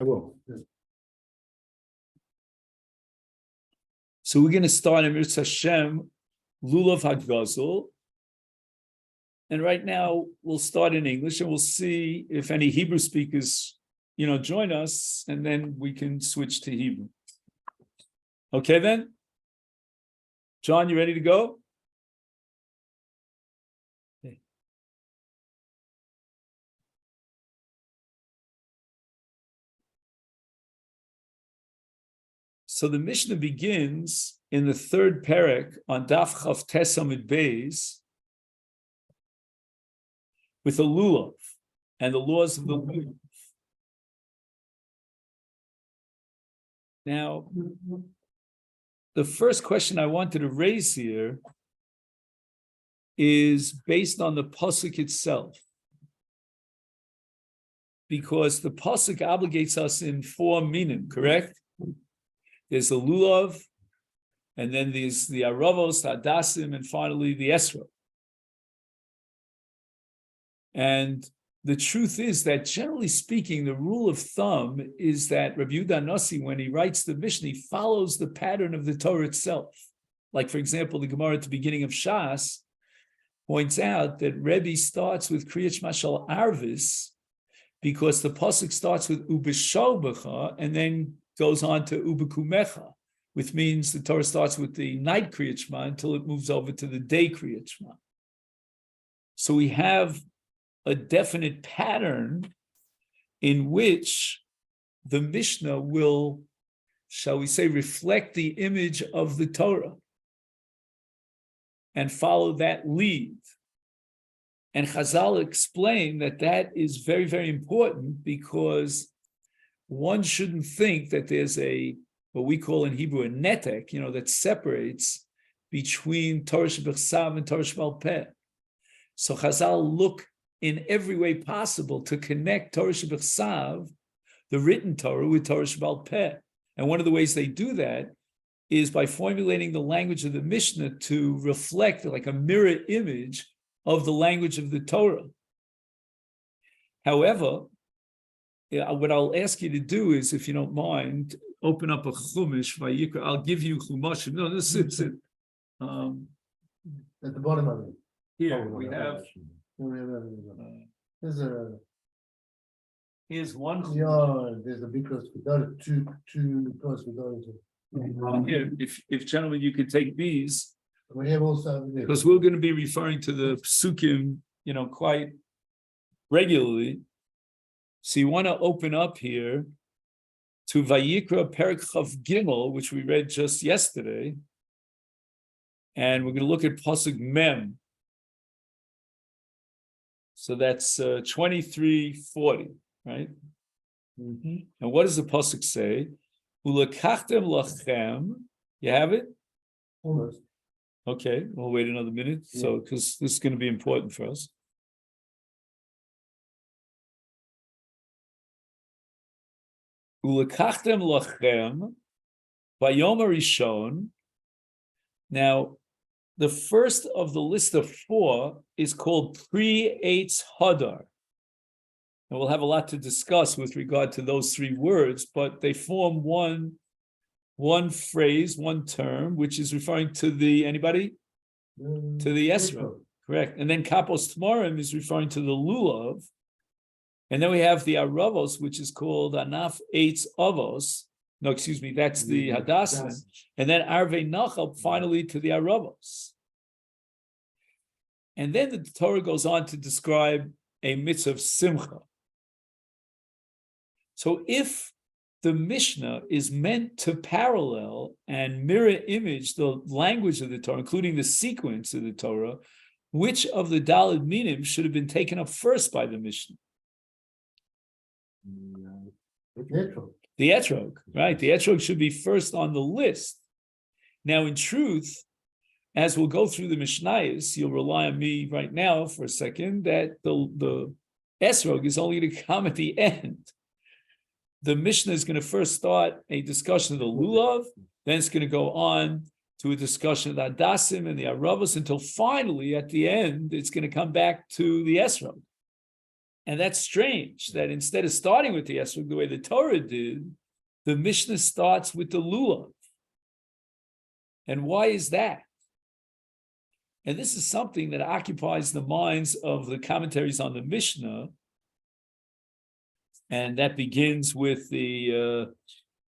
I will. So we're going to start in Mirz Hashem, Lula of HaGazul. And right now we'll start in English and we'll see if any Hebrew speakers, join us, and then we can switch to Hebrew. Okay then? John, you ready to go? Okay. So the Mishnah begins in the third Perek on Daf Chav Tes Amud Beis with the Lula and the laws of the Lula. Now, the first question I wanted to raise here is based on the pasuk itself, because the pasuk obligates us in 4 minim, correct? There's the lulav, and then there's the aravos, the adasim, and finally the esra. And the truth is that, generally speaking, the rule of thumb is that Rabbi Yehuda Nasi, when he writes the Mishnah, he follows the pattern of the Torah itself. Like, for example, the Gemara at the beginning of Shas points out that Rebbe starts with Kriyat Shema Shel Arvis because the pasuk starts with Ubeshalbecha and then goes on to Ubekumecha, which means the Torah starts with the night Kriyat Shema until it moves over to the day Kriyat Shema. So we have a definite pattern in which the Mishnah will, shall we say, reflect the image of the Torah and follow that lead. And Chazal explain that that is very, very important, because one shouldn't think that there's what we call in Hebrew a netek, that separates between Torah Shebechsav and Torah Shebal Peh. So Chazal look in every way possible to connect Torah Shebechsav, the written Torah, with Torah Shebal Peh. And one of the ways they do that is by formulating the language of the Mishnah to reflect like a mirror image of the language of the Torah. However, what I'll ask you to do is, if you don't mind, open up a Chumash, Vayikra. I'll give you Chumash. No, this is it. At the bottom of it. Here we have. Here's one. Yeah, there's a big cross. Two cross. Here, if gentlemen, you could take these. We have also, because we're going to be referring to the psukim, quite regularly. So you want to open up here to Vayikra Perek Chav Gimel, which we read just yesterday, and we're going to look at pasuk Mem. So that's 23:40, right? Mm-hmm. And what does the pasuk say? Ulekachtem lachem. You have it? almost. Okay, we'll wait another minute. Yeah. So, because this is going to be important for us. Ulekachtem lachem vayom harishon. Now, the first of the list of 4 is called pre-Eitz Hadar. And we'll have a lot to discuss with regard to those 3 words, but they form one phrase, one term, which is referring to anybody? To the Esra, correct. And then Kapos Tmarim is referring to the Lulav. And then we have the Aravos, which is called Anaf Eitz Avos. No, excuse me, that's the Hadassah. And then Arvei Nachal, finally to the Aravos. And then the Torah goes on to describe a mitzvah of Simcha. So if the Mishnah is meant to parallel and mirror image the language of the Torah, including the sequence of the Torah, which of the Daled Minim should have been taken up first by the Mishnah? The Etrog, right? The Etrog should be first on the list. Now, in truth, as we'll go through the Mishnayos, you'll rely on me right now for a second that the Esrog is only to come at the end. The Mishnah is going to first start a discussion of the Lulav, then it's going to go on to a discussion of the Adasim and the Aravos, until finally, at the end, it's going to come back to the Esrog. And that's strange that instead of starting with the esrog the way the Torah did, the Mishnah starts with the lulav. And why is that? And this is something that occupies the minds of the commentaries on the Mishnah, and that begins with the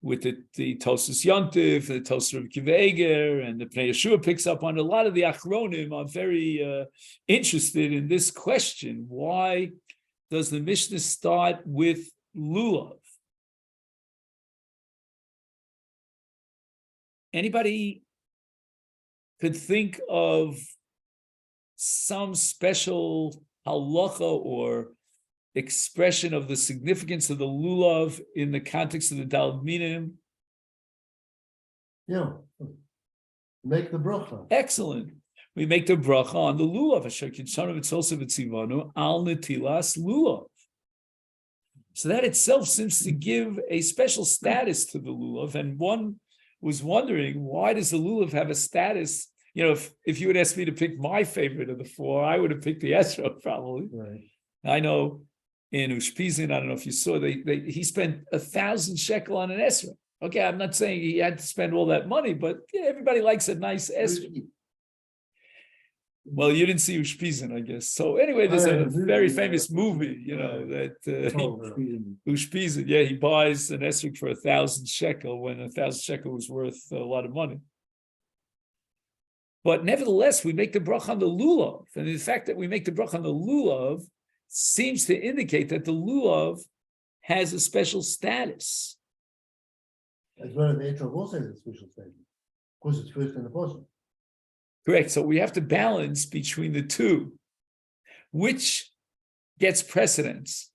Tosas Yontif, the Tosas of Kiveger, and the Pnei Yeshua picks up on. A lot of the Achronim are very interested in this question: why does the Mishnah start with lulav? Anybody could think of some special halacha or expression of the significance of the lulav in the context of the Daled Minim? Yeah, make the bracha. Excellent. We make the bracha on the lulav. Asher kitshanu v'tzolsa v'tzivanu al netilas lulav. So that itself seems to give a special status to the lulav. And one was wondering, why does the lulav have a status? You know, if you would ask me to pick my favorite of the four, I would have picked the esrog probably. Right. I know in Ushpizin, I don't know if you saw, he spent 1,000 shekel on an esrog. Okay, I'm not saying he had to spend all that money, but yeah, everybody likes a nice esrog. Well, you didn't see Ushpizin, I guess. So anyway, there's a very famous movie, you know, that Ushpizin, yeah, he buys an esrog for 1,000 shekel when 1,000 shekel was worth a lot of money. But nevertheless, we make the bracha on the lulav. And the fact that we make the bracha on the lulav seems to indicate that the lulav has a special status. As well as the etrog also has a special status. Of course, it's first in the posuk. Correct. So we have to balance between the two. Which gets precedence?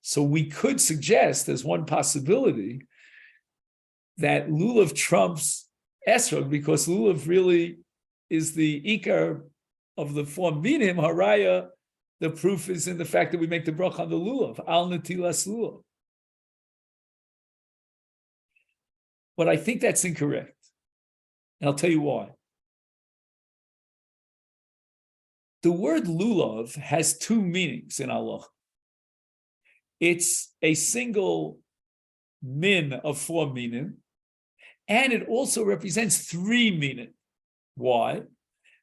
So we could suggest, as one possibility, that lulav trumps esrog, because lulav really is the ikar of the form minim haraya. The proof is in the fact that we make the bracha on the lulav, al netilas lulav. But I think that's incorrect. And I'll tell you why. The word lulav has two meanings in Allah. It's a single min of 4 minim, and it also represents 3 minim. Why?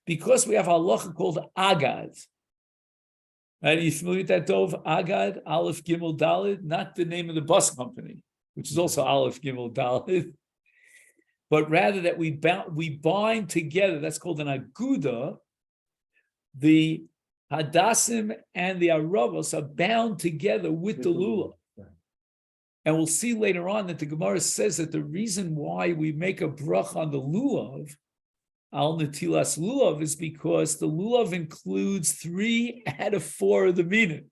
Because we have a halacha called agad. Right? Are you familiar with that, Dov? Agad, Aleph Gimel Dalid, not the name of the bus company, which is also Aleph Gimel Dalid, but rather that we bind together. That's called an aguda. The hadassim and the aravos are bound together with the lulav. And we'll see later on that the Gemara says that the reason why we make a bracha on the lulav, al netilas lulav, is because the lulav includes 3 out of 4 of the minim.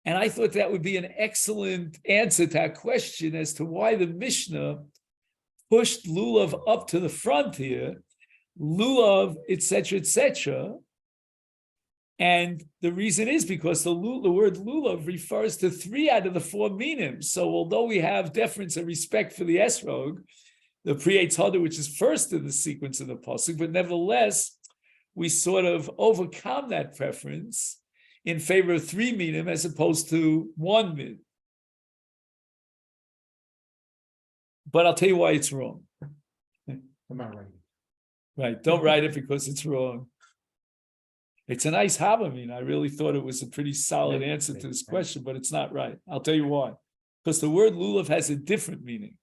And I thought that would be an excellent answer to that question as to why the Mishnah pushed lulav up to the front here, lulav, etc., etc. And the reason is because the word lulav refers to 3 out of the 4 minim. So although we have deference and respect for the esrog, the pre-eitz hadar, which is first in the sequence of the pasuk, but nevertheless, we sort of overcome that preference in favor of 3 minim as opposed to 1 min. But I'll tell you why it's wrong. I'm not writing. Right, don't write it because it's wrong. It's a nice havamin. I really thought it was a pretty solid answer to this question, but it's not right. I'll tell you why. Because the word lulav has a different meaning.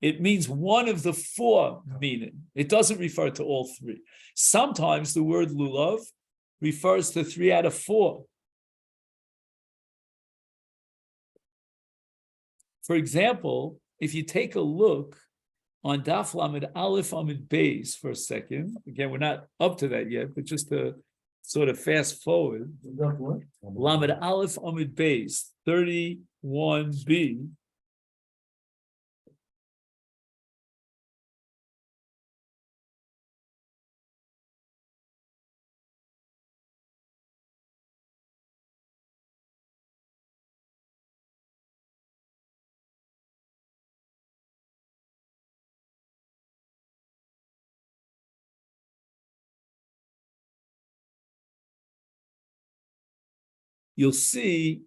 It means 1 of the 4 meaning. It doesn't refer to all 3. Sometimes the word lulav refers to 3 out of 4. For example, if you take a look on Daf Lamed Aleph Amid Beis for a second, again, we're not up to that yet, but just to sort of fast forward, Lamed Aleph Amid Beis, 31b, you'll see,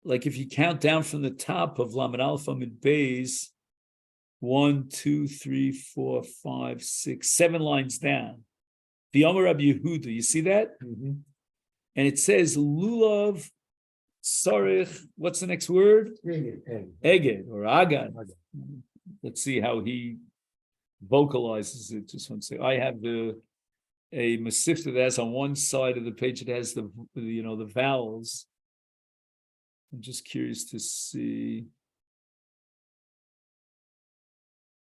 like if you count down from the top of Lamed Aleph Amud Beis, 1, 2, 3, 4, 5, 6, 7 lines down. The Amar Rabbi Yehuda, you see that? Mm-hmm. And it says Lulav Sarich. What's the next word? Eged or Agad. Let's see how he vocalizes it. Just one second. I have a Masifta that has on one side of the page, it has the vowels. I'm just curious to see.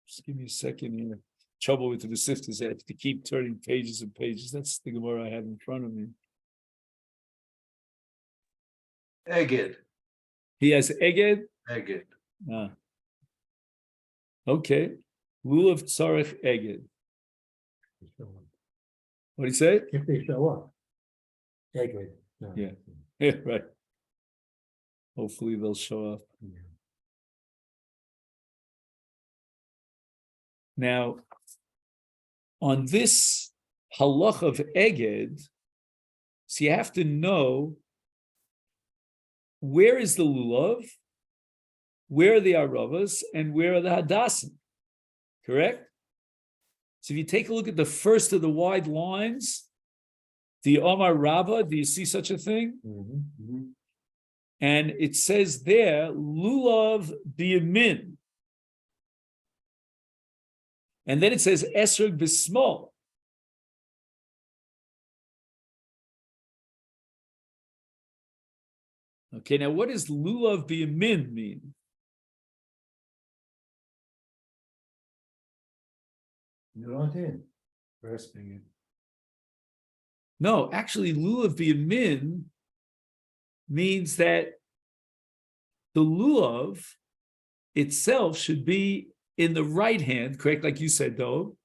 Just give me a second here. Trouble with the Masifta is I have to keep turning pages and pages. That's the Gemara I have in front of me. Eged. He has Eged. Eged. Okay. Lulav Tzarech Eged. What do you say? If they show up. Okay. Yeah. Yeah, right. Hopefully they'll show up. Yeah. Now, on this halach of Eged, so you have to know where is the lulav, where are the aravas, and where are the hadassim. Correct? So if you take a look at the first of the wide lines, the Omar Rabba, do you see such a thing? Mm-hmm. Mm-hmm. And it says there, lulav biyamin. And then it says esrog bismol. Okay, now what does lulav biyamin mean? You're not in. Grasping it. No, actually, lulav biyamin means that the lulav itself should be in the right hand, correct? Like you said, though.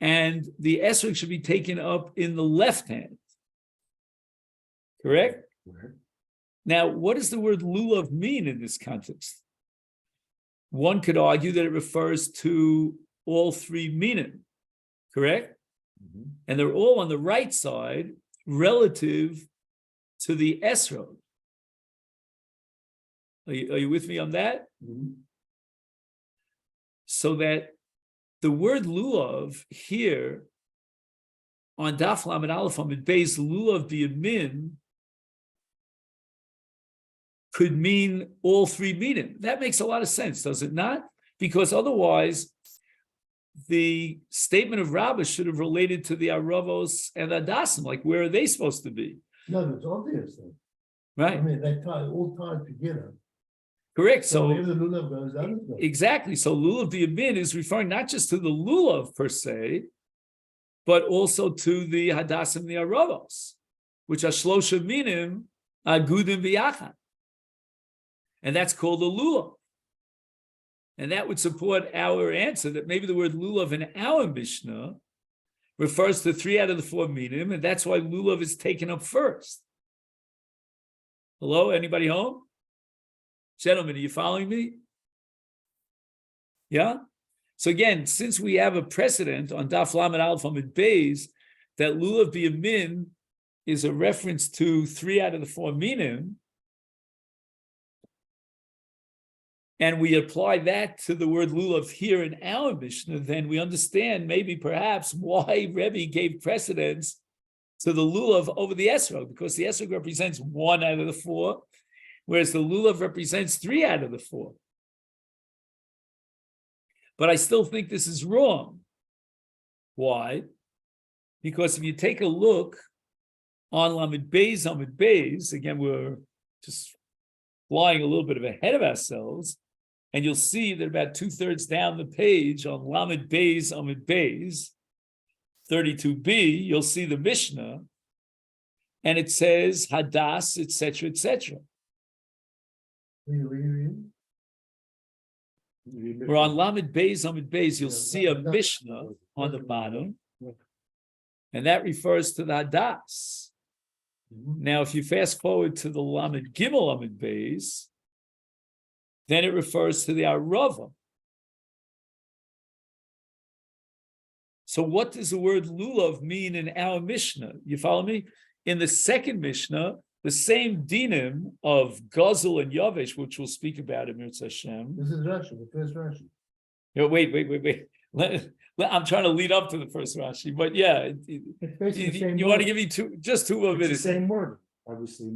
And the esrog should be taken up in the left hand. Correct? Where? Now, what does the word lulav mean in this context? One could argue that it refers to all three minim, correct? Mm-hmm. And they're all on the right side relative to the esrog. Are you with me on that? Mm-hmm. So that the word lulav here on Daf Lamed Aleph Amud Beis, lulav biyamin, could mean all three minim. That makes a lot of sense, does it not? Because otherwise, the statement of Rabbah should have related to the Aravos and Hadassim. Like, where are they supposed to be? No, it's obvious then. Right. I mean, they all tied together. Correct. So So wherever the lulav goes, the others go. exactly. So lulav biyamin is referring not just to the lulav per se, but also to the Hadassim and the Aravos, which are shlosha minim agudim v'yachad. And that's called the lulav. And that would support our answer that maybe the word lulav in our Mishnah refers to 3 out of the 4 minim, and that's why lulav is taken up first. Hello, anybody home? Gentlemen, are you following me? Yeah? So again, since we have a precedent on Daf Lamed Aleph Amud Beis that lulav biyamin is a reference to 3 out of the 4 minim, and we apply that to the word lulav here in our Mishnah, then we understand maybe perhaps why Rebbe gave precedence to the lulav over the esrog, because the esrog represents 1 out of the 4, whereas the lulav represents 3 out of the 4. But I still think this is wrong. Why? Because if you take a look on Lamed Beis, again, we're just flying a little bit ahead of ourselves, and you'll see that about 2/3 down the page on Lamed Beis, 32b, you'll see the Mishnah, and it says Hadas, etc., etc. We're on Lamed Beis, you'll see a Mishnah on the bottom, and that refers to the Hadas. Now, if you fast forward to the Lamed Gimel Lamed Beis, then it refers to the Arava. So what does the word lulav mean in our Mishnah? You follow me? in the second Mishnah, the same dinim of HaGazul and Yavesh, which we'll speak about in Mirz Hashem. This is Rashi, the first Rashi. Wait. I'm trying to lead up to the first Rashi, but yeah, It's basically the same you want to word. give me two more It's the minutes. same word, obviously.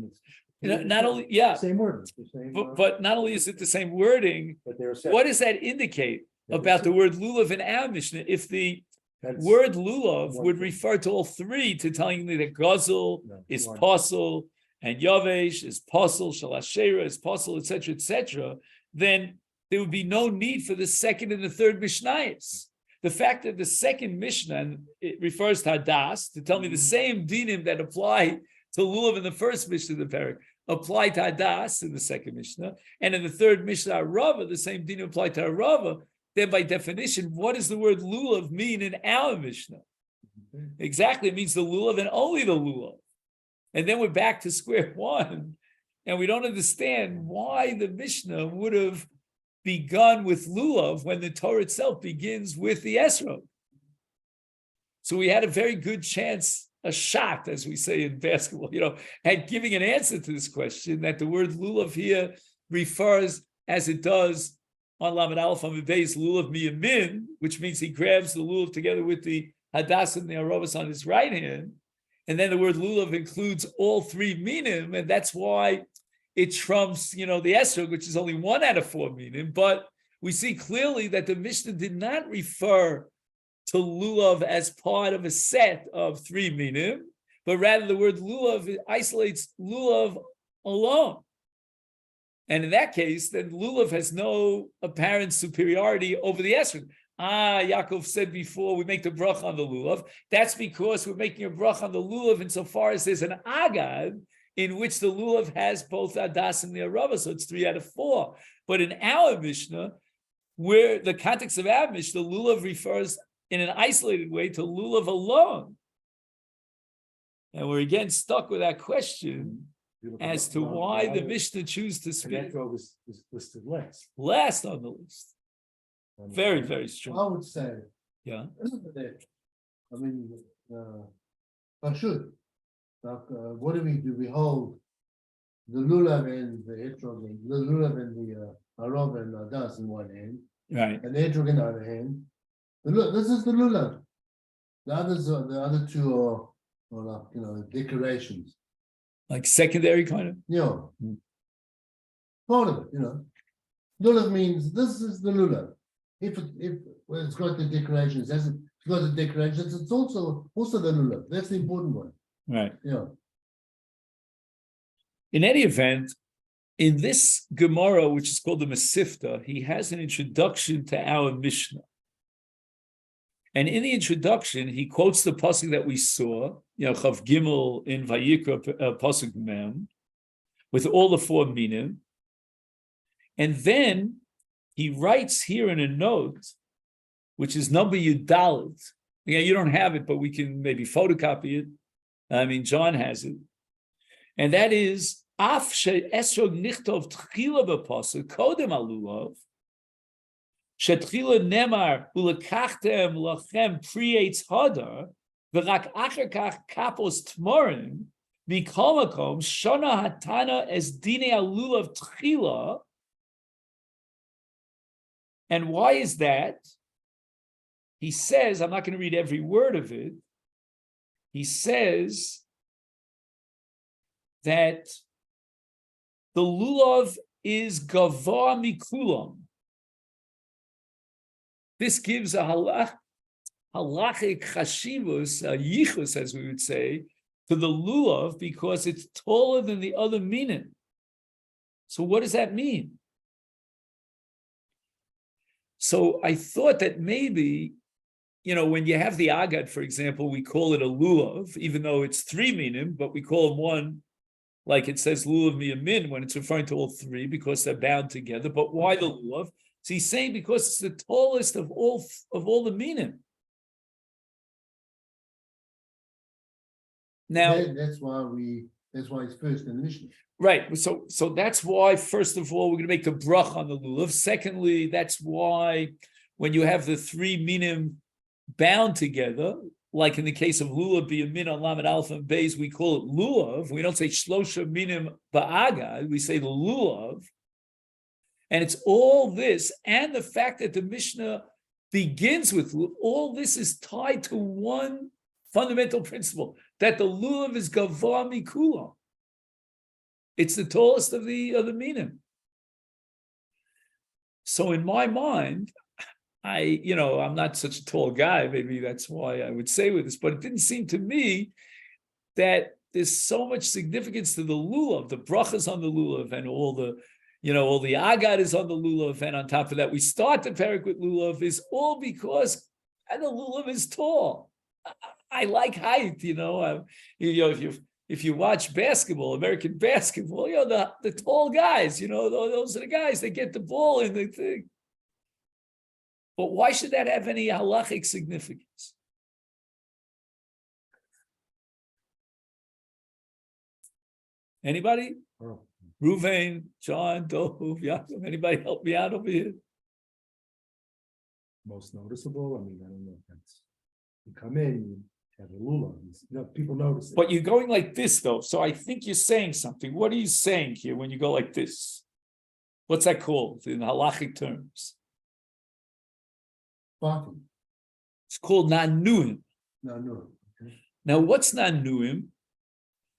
Not only, yeah, Same word. The same, but not only is it the same wording, but they're what does that indicate They're about the separate. word lulav in our Mishnah? If the That's word lulav one would thing. refer to all three, to telling me that HaGazul No, is one. possible and Yavesh is possible, Shalashera is possible, etc., then there would be no need for the second and the third Mishnayos. The fact that the second Mishnah, and it refers to Hadas, to tell me the same dinim that apply to lulav in the first Mishnah of the Perek, apply to Hadas in the second Mishnah, and in the third Mishnah, Arava, the same dinim apply to Arava, then by definition, what does the word lulav mean in our Mishnah? Exactly, it means the lulav and only the lulav. And then we're back to square one, and we don't understand why the Mishnah would have begun with lulav when the Torah itself begins with the esrog. So we had a very good chance, a shot, as we say in basketball, at giving an answer to this question, that the word lulav here refers, as it does on Lamed Aleph on the base, lulav miyamin, which means he grabs the lulav together with the hadas and the arovas on his right hand. And then the word lulav includes all three minim, and that's why it trumps, the esrog, which is only one out of four minim. But we see clearly that the Mishnah did not refer to lulav as part of a set of three minim, but rather the word lulav isolates lulav alone. And in that case, then lulav has no apparent superiority over the esrog. Yaakov said before, we make the bracha on the lulav. That's because we're making a bracha on the lulav insofar as there's an agad in which the lulav has both adas and the arava, so it's 3 out of 4. But in our Mishnah, where the context of our Mishnah, lulav refers in an isolated way to lulav alone. And we're again stuck with that question as to why the Mishnah chooses to speak is listed last on the list. Very, very strange. I would say, Yeah. I mean, Pashut. What do we do? We hold the lulav and the etrog, the lulav and the arov and adas in one hand, Right. and the etrog in the other hand. This is the lulav. The other two are like, decorations. Like secondary kind of? Part of it, Lulav means this is the lulav. If it's got the decorations, it's got the decorations, it's also the lulav. That's the important one. Right. Yeah. In any event, in this Gemara, which is called the Masifta, he has an introduction to our Mishnah. And in the introduction, he quotes the pasuk that we saw, Chav Gimel in Vayikra pasuk Mem, with all the 4 minim. And then he writes here in a note, which is number Yudalit. You don't have it, but we can maybe photocopy it. I mean, John has it. And that is, Af she'esrog nichtov tchila b'pasuk kodem alulav, she'tchila nemar ulekachtem lachem prietz hadar, v'rak acher kach kapos tmorim, mikol makom shona hatana es dine alulav tchila. And why is that? He says, I'm not going to read every word of it. He says that the lulav is gava mikulam. This gives a halachic chashivus, a yichus, as we would say, to the lulav because it's taller than the other minim. So what does that mean? So I thought that maybe, when you have the agad, for example, we call it a lulav, even though it's 3 minim, but we call them one, like it says lulav miyamin when it's referring to all 3 because they're bound together. But why the lulav? So he's saying because it's the tallest of all the minim. Now that's why it's first in the Mishnah. Right. So that's why, first of all, we're going to make the brach on the lulav. Secondly, that's why when you have the 3 minim bound together, like in the case of Lula, Biyamin on Lamed Aleph and Beis, we call it Lulav. We don't say Shlosha Minim Ba'agad, we say the Lulav. And it's all this, and the fact that the Mishnah begins with all this is tied to one fundamental principle, that the Lulav is Gavah Mikulam. It's the tallest of the minim. So in my mind, I'm not such a tall guy, maybe that's why I would say with this, but it didn't seem to me that there's so much significance to the lulav, the brachas on the lulav, and all the agad is on the lulav, and on top of that, we start the Perek with lulav, is all because the lulav is tall. I like height, if you watch basketball, American basketball, the tall guys, those are the guys that get the ball in the thing. But why should that have any halachic significance? Anybody? Oh. Ruvain, John, Dov, Yaakov, anybody help me out over here? Most noticeable, I don't know if that's, you come in, you have a lula, people notice it. But you're going like this, though, so I think you're saying something. What are you saying here when you go like this? What's that called in halachic terms? Bottom. It's called nanuim. No. Okay. Now, what's nanuim?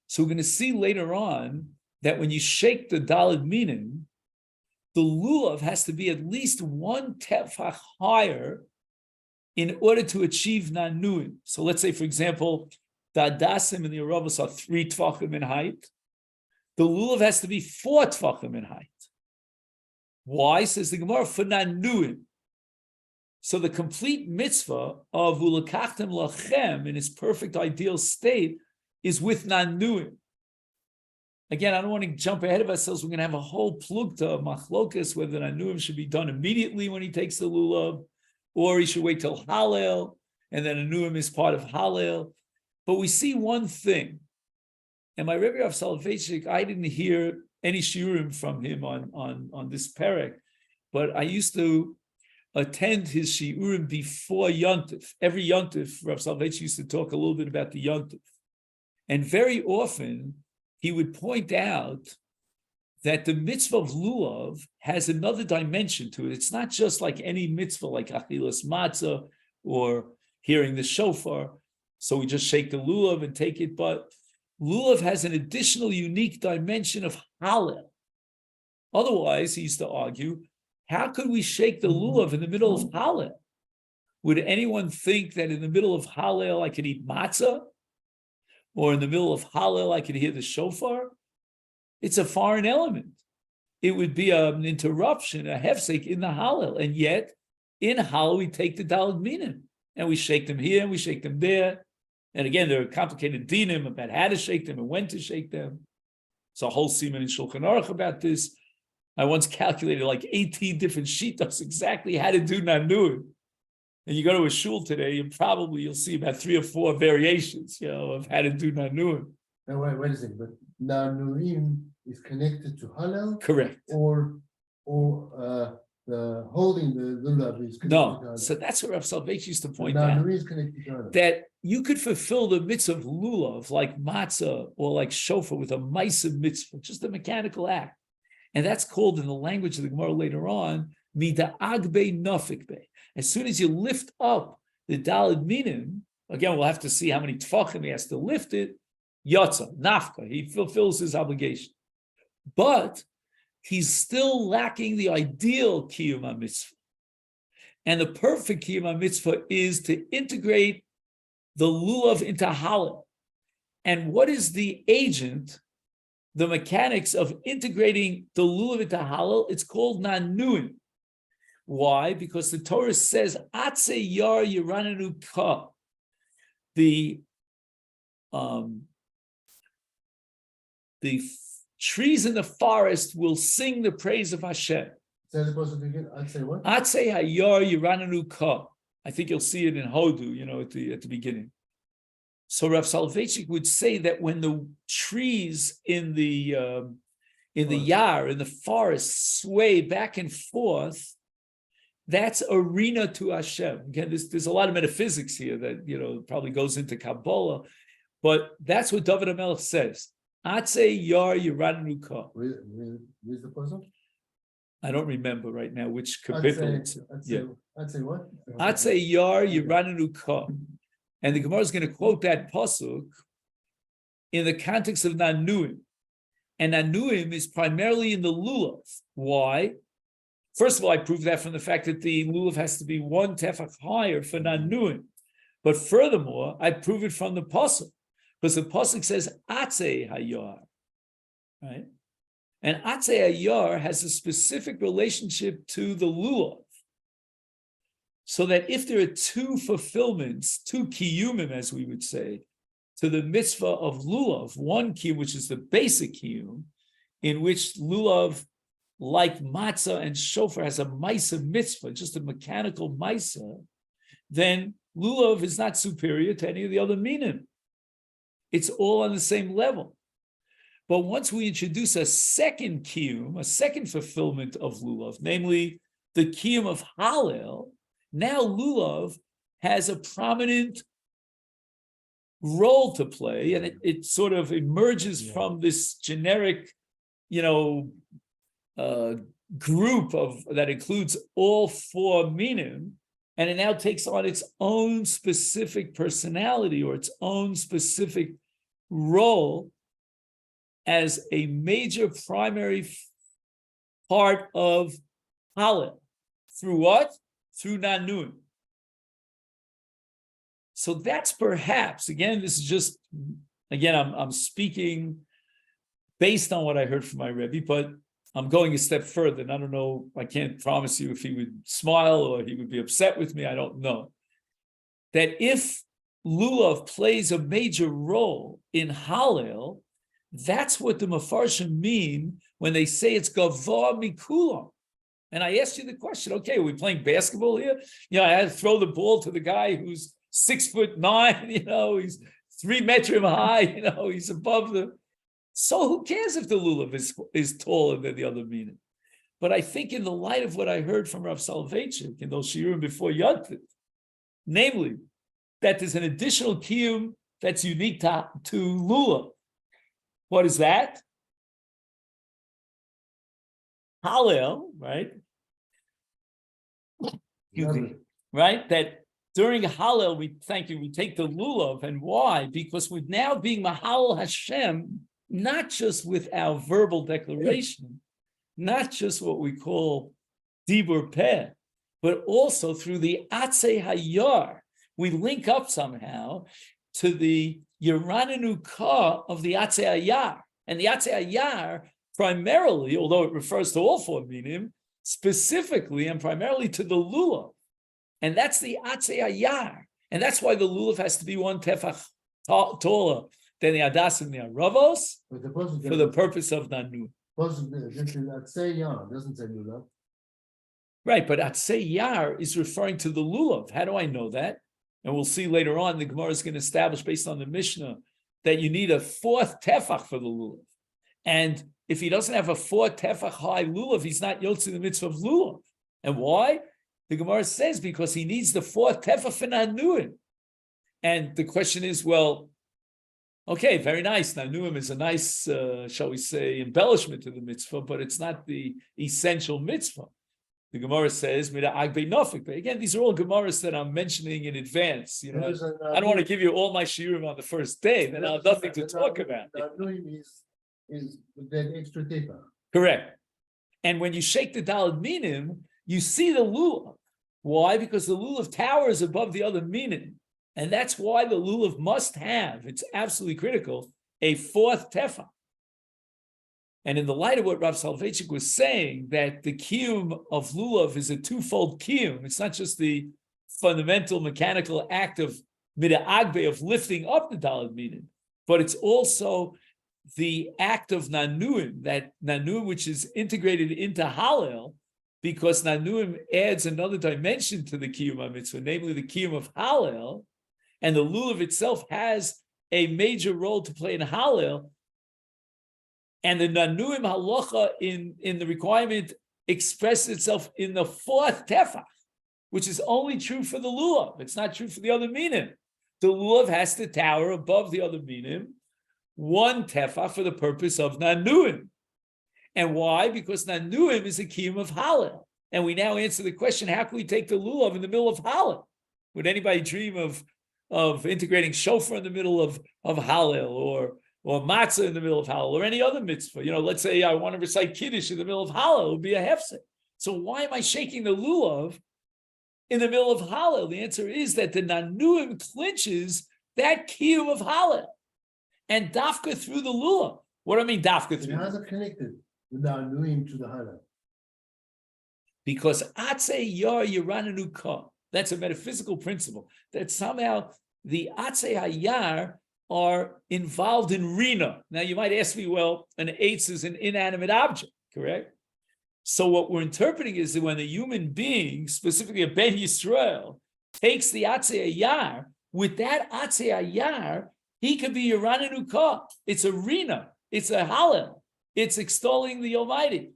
So we're going to see later on that when you shake the daled minim, the lulav has to be at least one tefach higher in order to achieve nanuim. So let's say, for example, the adasim and the aravos are 3 tefachim in height. The lulav has to be 4 tefachim in height. Why? Says the Gemara, for nanuim. So the complete mitzvah of ulakachtem lachem in its perfect ideal state is with nanuim. Again, I don't want to jump ahead of ourselves. We're going to have a whole plugta of machlokas whether nanuim should be done immediately when he takes the lulav, or he should wait till Hallel, and then nanuim is part of Hallel. But we see one thing, and my Rebbe Rav Soloveitchik, I didn't hear any shiurim from him on this Perek, but I used to attend his shiurim before Yontif. Every Yontif, Rav Soloveitchik used to talk a little bit about the Yontif. And very often, he would point out that the mitzvah of lulav has another dimension to it. It's not just like any mitzvah, like achilas matzah or hearing the shofar. So we just shake the lulav and take it. But lulav has an additional unique dimension of hallel. Otherwise, he used to argue, how could we shake the lulav in the middle of hallel? Would anyone think that in the middle of hallel I could eat matzah? Or in the middle of hallel I could hear the shofar? It's a foreign element. It would be an interruption, a hefsek in the hallel. And yet, in hallel, we take the daled minim, and we shake them here, and we shake them there. And again, there are complicated dinim about how to shake them and when to shake them. So a whole siman in Shulchan Aruch about this. I once calculated like 18 different shitas exactly how to do nanuim. And you go to a shul today, and probably you'll see about 3 or 4 variations, of how to do nanuim. Now, wait a second, but nanuim is connected to Hallel? Correct. Or the holding the lulav is connected to Hallel? So that's what Rav Soloveitchik used to point Nanuim out. is connected to Hallel. That you could fulfill the mitzvah of lulav, like matzah or like shofar, with a ma'aseh mitzvah, just a mechanical act. And that's called, in the language of the Gemara later on, mida'ag be nafik be. As soon as you lift up the daled minim, again, we'll have to see how many tefachim he has to lift it, yotza, nafka, he fulfills his obligation. But he's still lacking the ideal kiyum mitzvah. And the perfect kiyum mitzvah is to integrate the lulav into hallel. And what is the agent, the mechanics of integrating the lulav into hallel? It's called nanuim. Why? Because the Torah says, Atze yar yiranenu ka. The trees in the forest will sing the praise of Hashem. Say the person again. I'd say what? Atze hayar yiranenu ka. I think you'll see it in Hodu, at the beginning. So Rav Soloveitchik would say that when the trees in the yar, in the forest, sway back and forth, that's arena to Hashem. Again, there's a lot of metaphysics here that probably goes into Kabbalah, but that's what David HaMelech says. Atze yar yiradnu ka. Where's the puzzle? I don't remember right now which kapitel it's in. I'd say what? Atze yar yiradnu ka. And the Gemara is going to quote that pasuk in the context of Nanuim. And Nanuim is primarily in the Lulav. Why? First of all, I proved that from the fact that the Lulav has to be one tefach higher for Nanuim. But furthermore, I prove it from the pasuk, because the pasuk says Atze hayar, right? And Atze hayar has a specific relationship to the Lulav. So that if there are two fulfillments, two kiyumim, as we would say, to the mitzvah of lulav, one kiyum, which is the basic kiyum, in which lulav, like matzah and shofar, has a maisa mitzvah, just a mechanical maisa, then lulav is not superior to any of the other minim. It's all on the same level. But once we introduce a second kiyum, a second fulfillment of lulav, namely the kiyum of Hallel, now lulav has a prominent role to play, and it sort of emerges from this generic, group that includes all four minim, and it now takes on its own specific personality or its own specific role as a major primary part of Hallel. Through what? Through Nanuim. So that's perhaps, again, this is just, I'm speaking based on what I heard from my Rebbe, but I'm going a step further, and I don't know, I can't promise you if he would smile or he would be upset with me, I don't know. That if Lulav plays a major role in Hallel, that's what the Mefarshim mean when they say it's Gavah Mikulam. And I asked you the question, okay, are we playing basketball here? I had to throw the ball to the guy who's 6'9", he's 3 meters high, he's above the. So who cares if the lulav is taller than the other meaning? But I think in the light of what I heard from Rav Soloveitchik in those shiurim before Yontif, namely that there's an additional kiyum that's unique to lulav. What is that? Hallel, right? Right? That during Hallel, we take the lulav, and why? Because we're now being Mahal Hashem, not just with our verbal declaration, not just what we call Dibur Peh, but also through the Atze Hayar. We link up somehow to the Yeranenu Ka of the Atze Hayar. And the Atze Hayar, primarily, although it refers to all four minim, specifically and primarily to the lulav. And that's the Atze Hayar. And that's why the lulav has to be one tefach taller than the adas and the aravos for the purpose of nanu. This is Atze Yar, doesn't say lulav. Right, but Atze Yar is referring to the lulav. How do I know that? And we'll see later on, the Gemara is going to establish based on the Mishnah that you need a fourth tefach for the lulav. And if he doesn't have a 4 tefach high lulav, he's not yotzi the mitzvah of lulav. And why? The Gemara says because he needs the 4 tefach for nanuim. And the question is, well, okay, very nice. Nanuim is a nice, shall we say, embellishment to the mitzvah, but it's not the essential mitzvah. The Gemara says, "Mida agbe nofik." But again, these are all Gemaras that I'm mentioning in advance. I don't want to give you all my shiurim on the first day. Then I'll have nothing to talk about. Nanuim is that extra tefach. Correct. And when you shake the daled minim, you see the lulav. Why? Because the lulav towers above the other minim. And that's why the lulav must have, it's absolutely critical, a 4th tefach. And in the light of what Rav Soloveitchik was saying, that the kiyum of lulav is a twofold kiyum. It's not just the fundamental mechanical act of mid'agbe, of lifting up the daled minim, but it's also the act of nanuim, that nanuim which is integrated into Hallel, because nanuim adds another dimension to the kiyum mitzvah, namely the kiyum of Hallel, and the lulav itself has a major role to play in Hallel, and the nanuim halacha in the requirement expresses itself in the 4th tefach. which is only true for the lulav. It's not true for the other minim. The lulav has to tower above the other minim, one tefach for the purpose of nanuim. And why? Because nanuim is a kiyum of halal. And we now answer the question, how can we take the lulav in the middle of halal? Would anybody dream of integrating shofar in the middle of halal, or matzah in the middle of halal, or any other mitzvah? Let's say I want to recite kiddush in the middle of halal, it would be a hefsek. So why am I shaking the lulav in the middle of halal? The answer is that the nanuim clinches that kiyum of halal, and dafka through the lulav. What do I mean dafka through? How's it connected, the nanuim to the halal? Because atzei yar yiranenu ka. That's a metaphysical principle, that somehow the atzei hayar are involved in rina. Now you might ask me, well, an eitz is an inanimate object, correct? So what we're interpreting is that when a human being, specifically a Ben Yisrael, takes the atzei hayar, with that atzei hayar, he could be yiranenu ka. It's a rina. It's a halal. It's extolling the Almighty.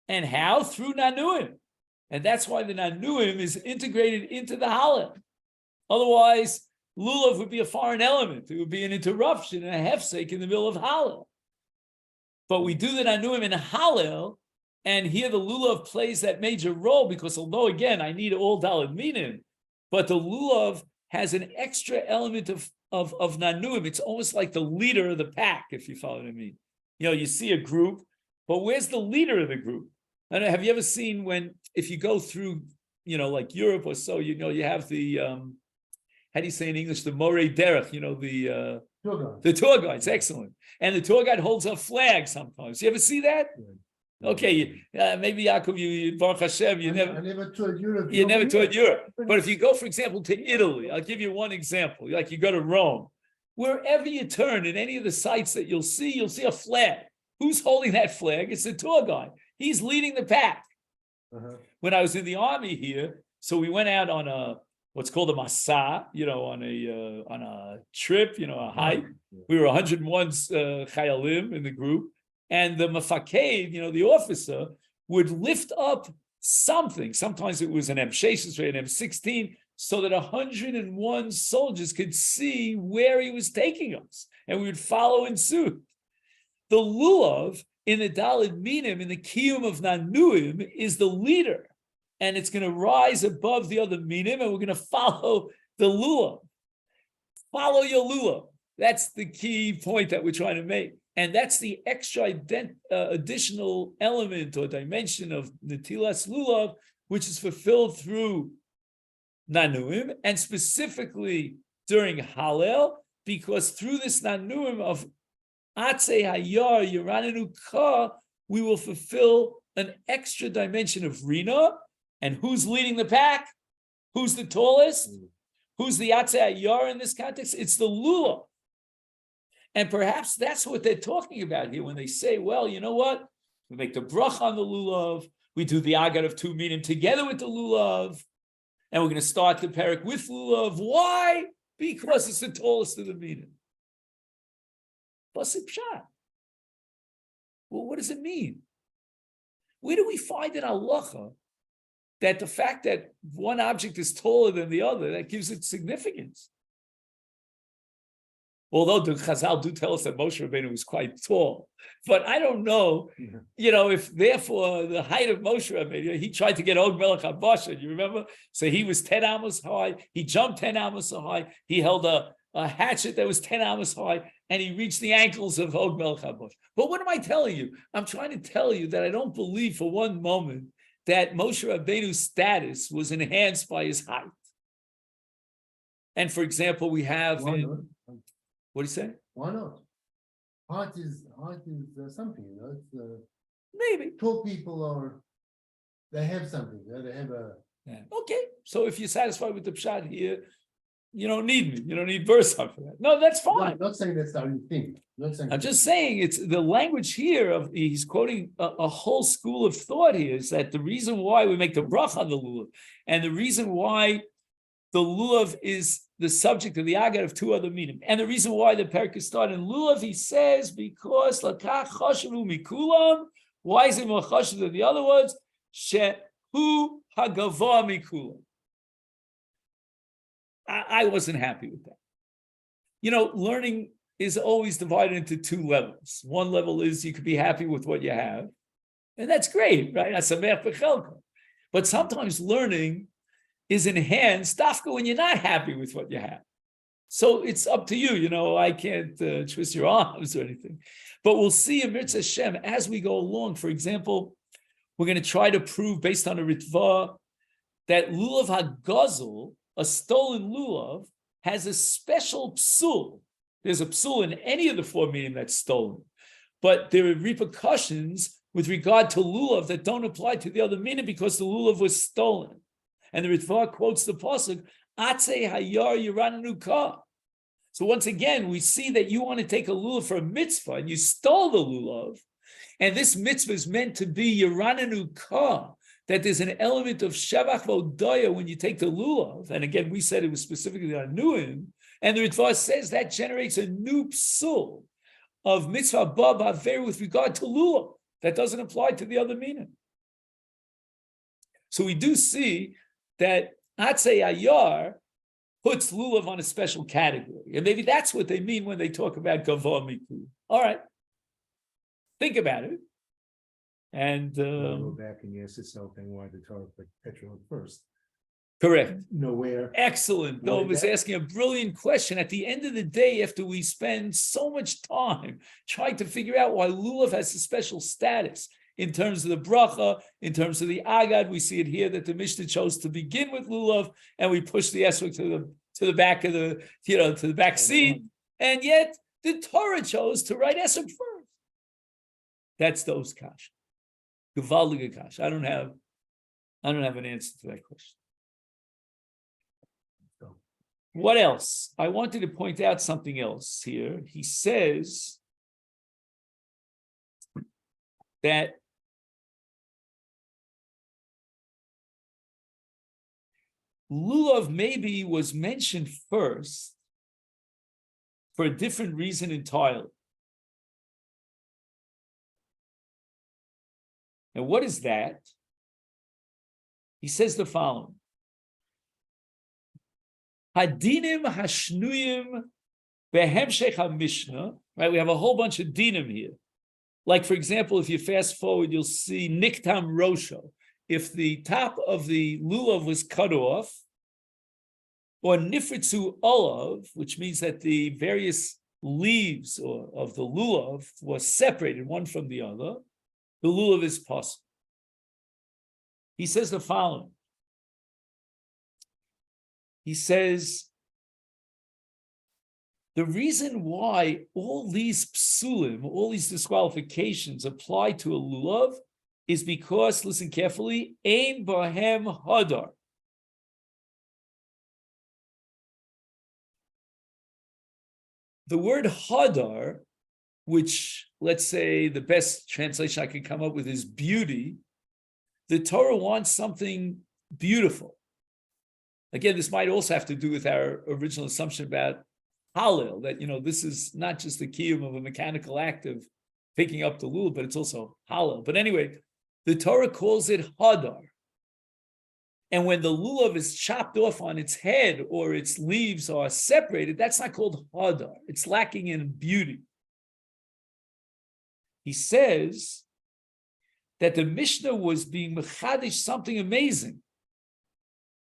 And how? Through nanuim. And that's why the nanuim is integrated into the halal. Otherwise, lulav would be a foreign element. It would be an interruption and a hefsek in the middle of halal. But we do the nanuim in halal, and here the lulav plays that major role, because although, again, I need all daled minim, but the lulav has an extra element of nanuim. It's almost like the leader of the pack, if you follow what I mean. You see a group, but where's the leader of the group? I don't know, have you ever seen if you go through, like Europe or so, you have the, how do you say in English, the Morei Derech, the tour guides, excellent. And the tour guide holds a flag sometimes. You ever see that? Yeah. Okay, maybe Yaakov, you Baruch Hashem, I never toured Europe. You never toured Europe. But if you go, for example, to Italy, I'll give you one example. Like you go to Rome, wherever you turn in any of the sites that you'll see a flag. Who's holding that flag? It's the tour guide. He's leading the pack. When I was in the army here, so we went out on what's called a masa, on a trip, a hike. We were 101 chayalim in the group, and the mafaked, the officer, would lift up something. Sometimes it was an M-16 or an M16, so that 101 soldiers could see where he was taking us, and we would follow in suit. The lulav in the daled minim, in the kiyum of nanuim, is the leader, and it's going to rise above the other minim, and we're going to follow the lulav. Follow your lulav. That's the key point that we're trying to make, and that's the extra additional element or dimension of netilas lulav, which is fulfilled through nanuim, and specifically during Hallel, because through this nanuim of atzei hayar yiranenu ka, we will fulfill an extra dimension of rina. And who's leading the pack? Who's the tallest? Who's the atzei hayar in this context? It's the lulav. And perhaps that's what they're talking about here when they say, well, you know what? We make the bracha on the lulav. We do the agad of two minim together with the lulav. And we're going to start the Perek with lulav. Why? Because it's the tallest of the minim. Pasuk pshat. Well, what does it mean? Where do we find in halacha that the fact that one object is taller than the other, that gives it significance? Although the HaGazul do tell us that Moshe Rabbeinu was quite tall, but I don't know, if therefore the height of Moshe Rabbeinu, he tried to get Og Melech HaBashan, you remember? So he was 10 amos high, he jumped 10 amos high, he held a hatchet that was 10 amos high, and he reached the ankles of Og Melech HaBashan. But what am I telling you? I'm trying to tell you that I don't believe for one moment that Moshe Rabbeinu's status was enhanced by his height. And for example, we have what do you say? Why not? Height is something, It's, maybe tall people they have something. They have a. Yeah. Okay, so if you're satisfied with the pshat here, you don't need me. You don't need verse for that. No, that's fine. No, I'm not saying that's the only thing. I'm just saying it's the language here he's quoting a whole school of thought here is that the reason why we make the bracha on the lulav and the reason why the lulav is the subject of the agad of two other minim, and the reason why the Perek is started in lulav, he says, because lakach chashavu mikulam. Why is it more chashav than the other words? Shehu hagava mikulam. I wasn't happy with that. You know, learning is always divided into two levels. One level is you could be happy with what you have, and that's great, right? But sometimes learning is enhanced dafka when you're not happy with what you have. So it's up to you. You know, I can't twist your arms or anything. But we'll see in Mirza Hashem as we go along. For example, we're going to try to prove based on a ritva that lulav HaGazul, a stolen lulav, has a special psul. There's a psul in any of the four meaning that's stolen. But there are repercussions with regard to lulav that don't apply to the other meaning because the lulav was stolen. And the ritva quotes the pasuk, Atze hayar yirananu ka. So once again, we see that you want to take a lulav for a mitzvah and you stole the lulav, and this mitzvah is meant to be yirananu ka, that there's an element of shevach v'odaya when you take the lulav, and again, we said it was specifically on nuim, and the ritva says that generates a new psul of mitzvah ba ba'aver with regard to lulav. That doesn't apply to the other meaning. So we do see that Atzei Ayar puts lulav on a special category. And maybe that's what they mean when they talk about gavah miku. All right. Think about it. And Go back and ask yourself and why the Torah put petrol first. correct. Nowhere. Excellent. Dov is asking a brilliant question. At the end of the day, after we spend so much time trying to figure out why lulav has a special status in terms of the bracha, in terms of the agad, we see it here that the Mishnah chose to begin with lulav, and we push the esrog to the back of the to the back seat, and yet the Torah chose to write esrog first. That's those kash. Gewaldige kash. I don't have an answer to that question. What else? I wanted to point out something else here. He says that lulav maybe was mentioned first for a different reason entirely. And what is that? He says the following. Hadinim hashnuyim behemshech HaMishnah, right? We have a whole bunch of dinim here. Like, for example, if you fast forward, you'll see niktam rosho. If the top of the lulav was cut off, or nifritzu olav, which means that the various leaves of the lulav was separated one from the other, the lulav is possible. He says the following. He says, the reason why all these psulim, all these disqualifications apply to a lulav is because, listen carefully, ein bahem hadar. The word hadar, which let's say the best translation I can come up with is beauty, the Torah wants something beautiful. Again, this might also have to do with our original assumption about halil, that, this is not just the kiyum of a mechanical act of picking up the lulav, but it's also halil. But anyway, the Torah calls it hadar. And when the lulav is chopped off on its head or its leaves are separated, that's not called hadar. It's lacking in beauty. He says that the Mishnah was being mechadish something amazing.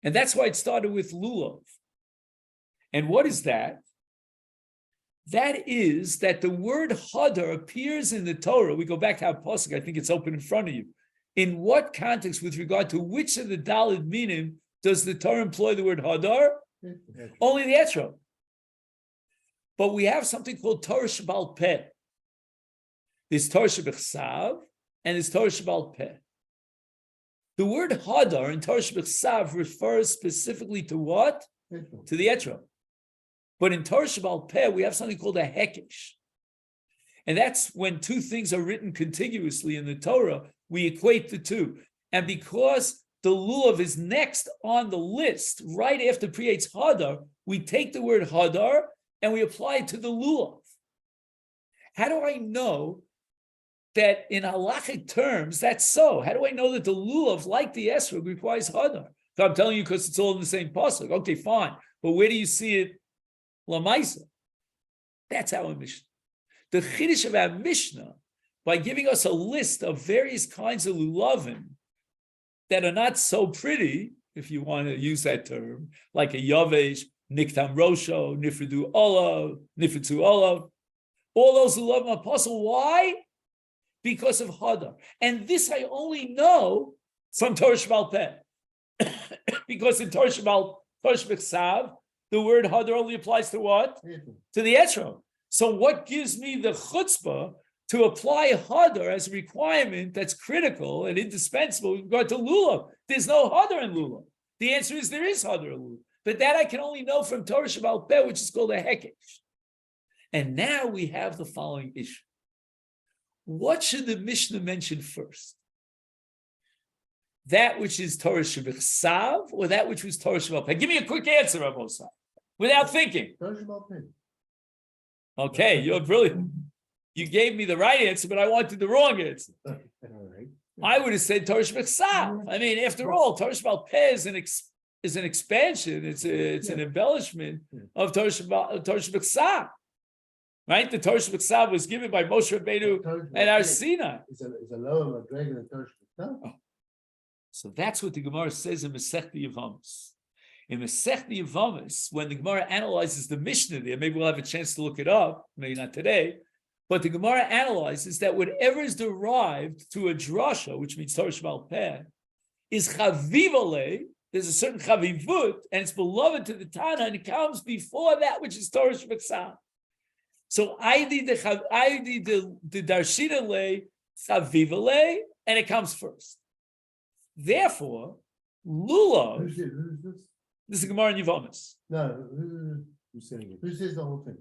And that's why it started with lulav. And what is that? That is that the word hadar appears in the Torah. We go back to our pasuk. I think it's open in front of you. In what context, with regard to which of the daled minim, does the Torah employ the word hadar? Only the etrog. But we have something called Torah Shebal Peh. There's Torah Shebechsav and there's Torah Shebal Peh. The word hadar in Torah Shebechsav refers specifically to what? To the etrog. But in Torah Shebal Peh, we have something called a hekesh. And that's when two things are written contiguously in the Torah, we equate the two. And because the lulav is next on the list, right after Priyate's hadar, we take the word hadar and we apply it to the lulav. How do I know that in halachic terms that's so? How do I know that the lulav, like the esrog, requires hadar? So I'm telling you because it's all in the same pasuk. Okay, fine. but where do you see it? Lamaisa. That's our Mishnah. The Chiddush of our Mishnah, by giving us a list of various kinds of lulavim that are not so pretty, if you want to use that term, like a yavesh, niktam rosho, nifridu olav, nifritu olav. All those lulavim are possible. Why? Because of hadar. And this I only know from Torah Sheba'al Peh. Because in Torah Sheba'al the word hadar only applies to what? To the etrog. So what gives me the chutzpah to apply hadar as a requirement that's critical and indispensable with regard to lulav? There's no hadar in lulav. The answer is there is hadar in lulav. But that I can only know from Torah Sheba'al Peh, which is called a hekesh. And now we have the following issue. What should the Mishnah mention first? That which is Torah Shebechsav or that which was Torah Sheba'al Peh? Give me a quick answer, Rav Osai, without thinking. Torah Sheba'al Peh. Okay, you're brilliant. You gave me the right answer, but I wanted the wrong answer. All right. I would have said Torah Shebechsav. I mean, after all, Torah Sheba'al Peh is an expansion. It's an embellishment of Torah Shebechsav. Right? The Torah Shebechsav was given by Moshe Rabbeinu and Har Sinai. It's a lower dragon than Torah Shebechsav. So that's what the Gemara says in Masechet Yevamos. In Masechet Yevamos, when the Gemara analyzes the Mishnah there, maybe we'll have a chance to look it up, maybe not today, but the Gemara analyzes that whatever is derived to a drasha, which means Torah Sheba'al Peh, is chavivale. There's a certain chavivut, and it's beloved to the Tana, and it comes before that which is Torah Shebechsav. So I need the darshina le chavivale, and it comes first. Therefore, lulav. Who's this? This is Gemara in Yevamos. No, Who's saying it? who says the whole thing?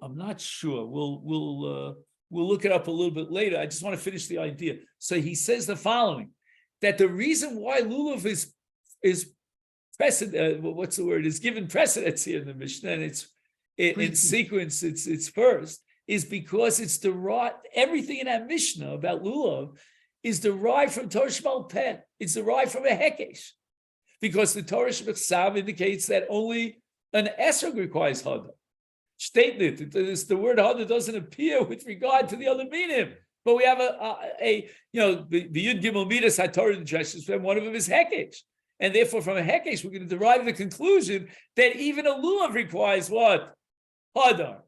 I'm not sure. We'll look it up a little bit later. I just want to finish the idea. So he says the following: that the reason why lulav is precedent, what's the word? Is given precedence here in the Mishnah, and it's in sequence. It's first is because it's derived. Everything in that Mishnah about lulav is derived from Torah Sheba'al Peh. It's derived from a hekesh, because the Torah Shebechsav indicates that only an esrog requires hadar. Statement: the word hadar doesn't appear with regard to the other minim, but we have the Yud Gimel Midas HaTorah addresses, and one of them is hekesh, and therefore from a hekesh we're going to derive the conclusion that even a lulav requires what? Hadar.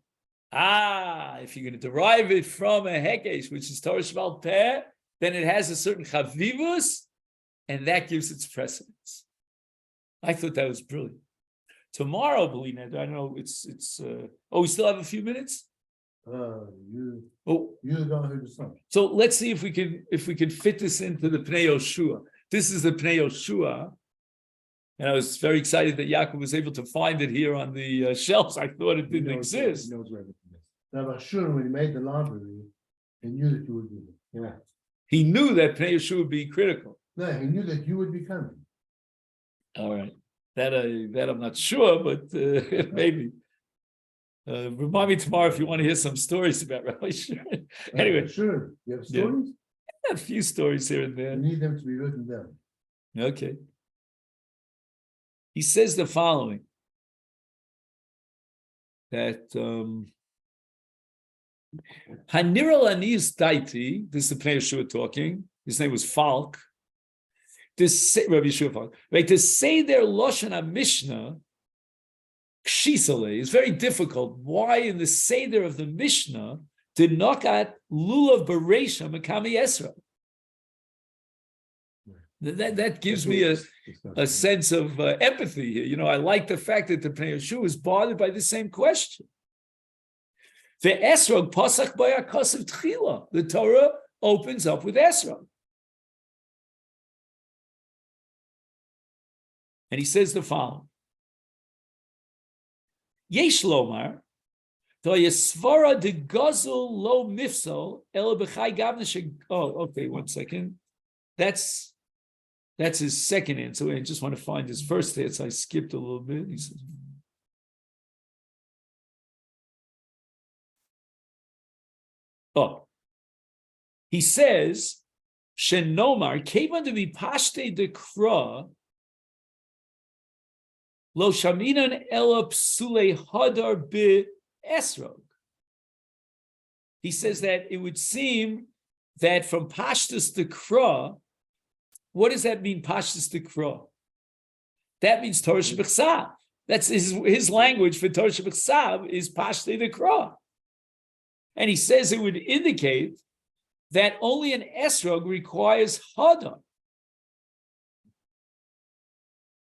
If you're going to derive it from a hekesh, which is Torah Sheba'al Peh, then it has a certain chavivus, and that gives its precedence. I thought that was brilliant. Tomorrow, Belina, I don't know, we still have a few minutes? You Oh, don't know who the son. so let's see if we can fit this into the Pnei Yoshua. This is the Pnei Yoshua, and I was very excited that Yaakov was able to find it here on the shelves. I thought it didn't exist. He knows where everything is. Now, but sure, when he made the library, he knew that you would be there. Yeah. He knew that Pnei Yoshua would be critical. No, he knew that you would be coming. All right, that I'm not sure, but maybe. Remind me tomorrow if you want to hear some stories about Rabbi Shimon. Anyway, Sure. You have stories? a few stories here and You there. need them to be written down. Okay. He says the following, that Haniral Anis Daiti, this is the Pnei Yeshua talking, his name was Falk. Rabbi Yeshua Falk, right? To say their Lashon HaMishnah, Kshisale, is very difficult. Why in the Seder of the Mishnah did Nokat Lulav Bereisha Makami Esra? That gives me a sense of empathy here. You know, I like the fact that the Pnei Yeshua is bothered by the same question. The Esrog Pasach Bayakasav Tchila. The Torah opens up with Esrog. And he says the following. Yesh Lomar, Svara de Gazul lo mifsal el b'chai gavna. Oh, okay, 1 second. That's his second answer. I just want to find his first answer. I skipped a little bit. He says, he says, Shenomar came under the pashte de kra. Lo shaminan ela psule hadar be esrog. He says that it would seem that from Pashtus to Kra, what does that mean, Pashtus to Kra? That means Torah Shebechsav. That's his language for Torah Shebechsav is Pashtus to Kra. And he says it would indicate that only an esrog requires hadar.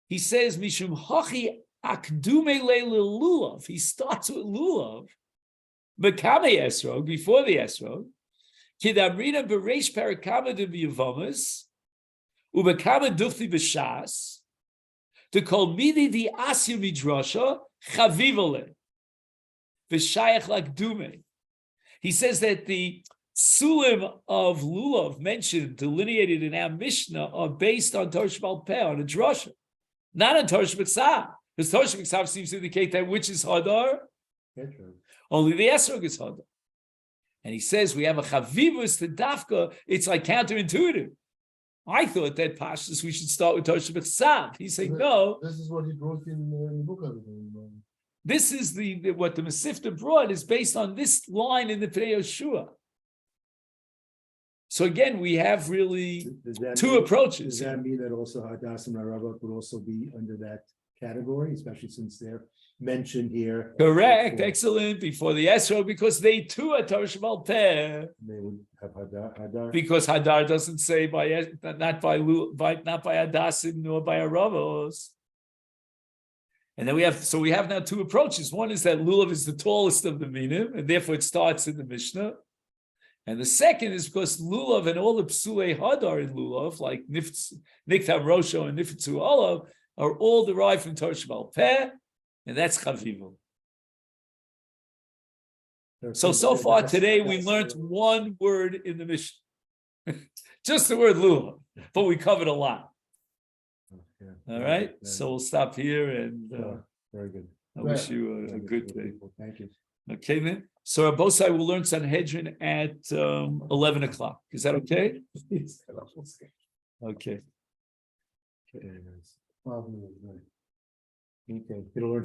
He says, Mishum hachi akdume lulav. He starts with lulav, bekame esrog, before the esrog, kidamrina bereish parakama de biyavamas, ubekama dufti b'shas, to call midi di asya midrasha chavivole, v'shayach lakdume. He says that the sulim of lulav mentioned, delineated in our Mishnah, are based on Torah Shebal Peh, on a drasha. Not on Torah Shebechsav, because Torah Shebechsav seems to indicate that which is hadar, only the esrog is hadar. And he says we have a chavivus to dafka. It's like counterintuitive. I thought that pashtus we should start with Torah Shebechsav. He's saying no. This is what he brought in Bukhari. This is the what the Masifta brought is based on this line in the Pnei Yoshua. So again, we have really two approaches. Does that mean that also Hadass and Arabot would also be under that category, especially since they're mentioned here? Correct, before, excellent. Before the esrog, because they too are Torah Shebal Peh. they would have Hadar. Because hadar doesn't say not by Hadassim nor by Aravos. And then we have now two approaches. One is that lulav is the tallest of the minim, and therefore it starts in the Mishnah. And the second is because lulav and all the psulei hadar in lulav, like niktam rosho and nifetzu olav, are all derived from Torah Shebal Peh, and that's chavivul. So far today we learned one word in the Mishnah, just the word lulav, but we covered a lot. All right, so we'll stop here, and very good. I wish you a good day. Thank you. Okay, then. So Rabosai will learn Sanhedrin at 11 o'clock. Is that okay? Okay. Okay, it'll learn